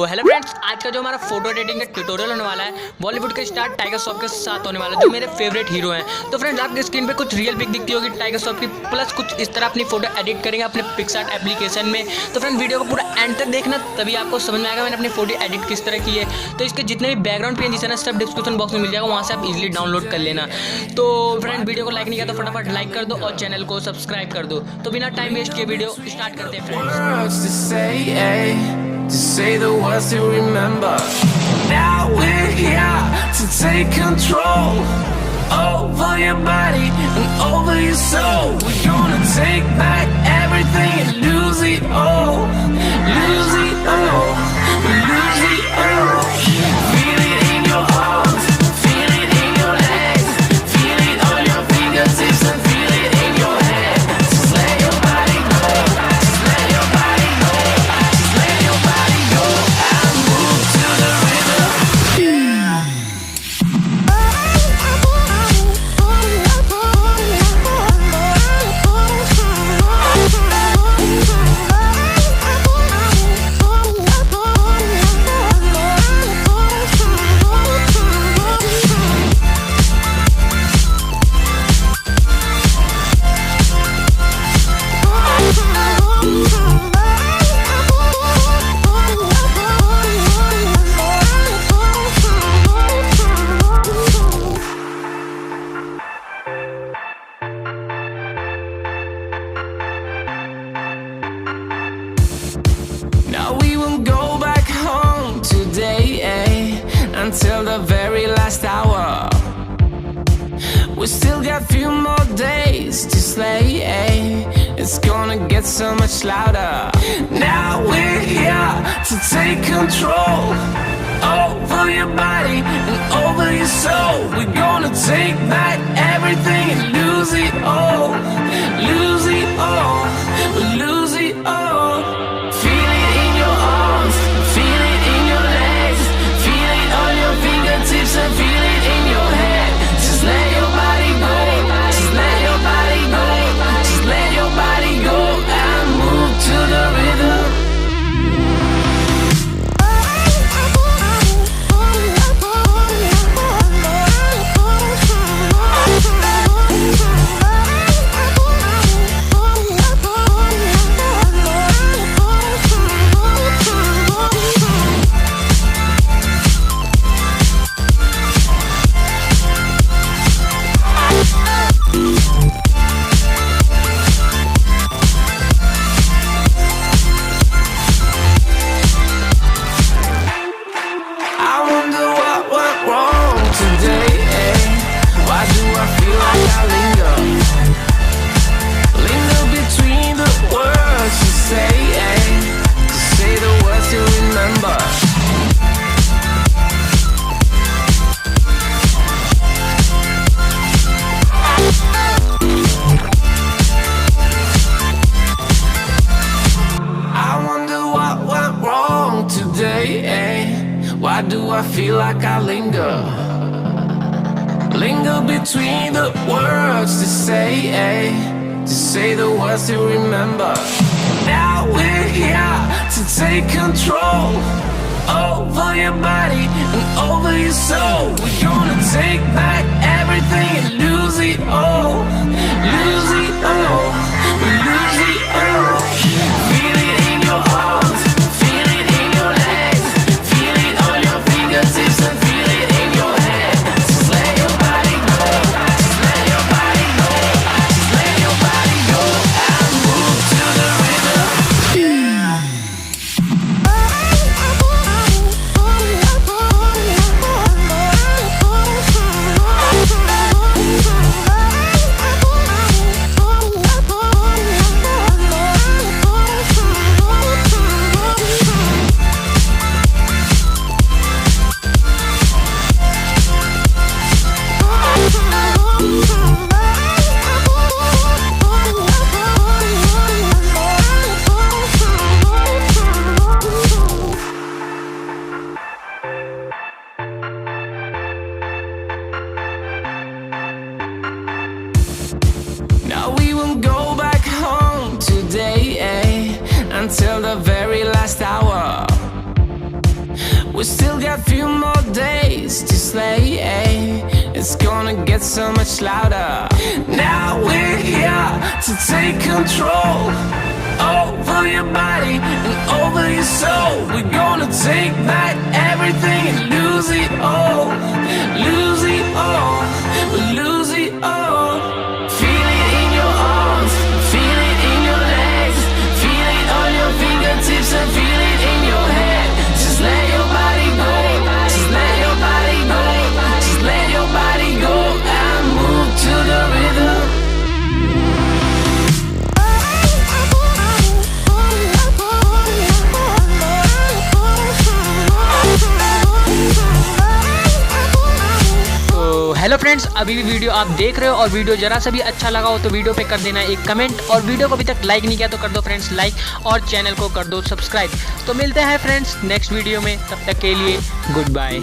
Hello friends, आज का जो हमारा फोटो एडिटिंग का ट्यूटोरियल होने वाला है बॉलीवुड के स्टार टाइगर श्रॉफ के साथ होने वाला है, जो मेरे फेवरेट हीरो हैं। तो फ्रेंड्स, आपकी स्क्रीन पे कुछ रियल पिक दिखती होगी टाइगर श्रॉफ की, प्लस कुछ इस तरह अपनी फोटो एडिट करेंगे अपने पिक्सार्ट एप्लीकेशन में। तो फ्रेंड, वीडियो को पूरा एंड तक देखना, तभी आपको समझ में आएगा मैंने अपनी फोटो एडिट किस तरह की है। तो इसके जितने भी बैकग्राउंड पेजेस है ना, सब डिस्क्रिप्शन बॉक्स में मिल जाएगा, वहाँ से आप इजीली डाउनलोड कर लेना। तो फ्रेंड, वीडियो को लाइक नहीं किया तो फटाफट लाइक कर दो और चैनल को सब्सक्राइब कर दो। तो बिना टाइम वेस्ट किए वीडियो स्टार्ट करते हैं friends. To say the words to remember. Now we're here to take control over your body and over your soul. We're gonna take back everything and lose it all. Lose it all. Lose it all. Feel it in your arms, feel it in your legs, feel it on your fingertips and feel it in your head. Just let your body go. Just let your body go. Just let your body go and move to the rhythm. Now we won't go back home today, until the very last hour. We still got few more days to slay, it's gonna get so much louder. Now we're here to take control over your body and over your soul. We're gonna take back everything and lose it all. Lose it all. Lose it all. Feel it in your arms, feel it in your legs, feel it on your fingertips and feel it in your head. Just let your body go, just let your body go, just let your body go and move to the rhythm. I wonder what went wrong today, Why do I feel like I linger? Linger between the words you say, To say the words you remember. I wonder what went wrong today, Why do I feel like I linger? Linger between the words to say the words to remember. Now we're here to take control over your body and over your soul. We're gonna take back everything and lose it all. Lose it all. Lose it all. Feel it in your arms, feel it in your legs, feel it on your fingertips and feel it in your head. Just let your body go, just let your body go, just let your body go and move to the rhythm. We still got few more days to slay. It's gonna get so much louder. Now we're here to take control over your body and over your soul. We're gonna take back everything and lose it all. Lose it all. Lose it all. Feel it in your arms, feel it in your legs, feel it on your fingertips and feel it in your head. Just let your body go, just let your body go, just let your body go and move to the rhythm. Hello friends, अभी भी video आप देख रहे हो और video जरा सा भी अच्छा लगा हो तो वीडियो पे कर देना एक कमेंट, और वीडियो को अभी तक लाइक नहीं किया तो कर दो फ्रेंड्स लाइक, और चैनल को कर दो सब्सक्राइब। तो मिलते हैं फ्रेंड्स नेक्स्ट वीडियो में, तब तक के लिए गुड बाय।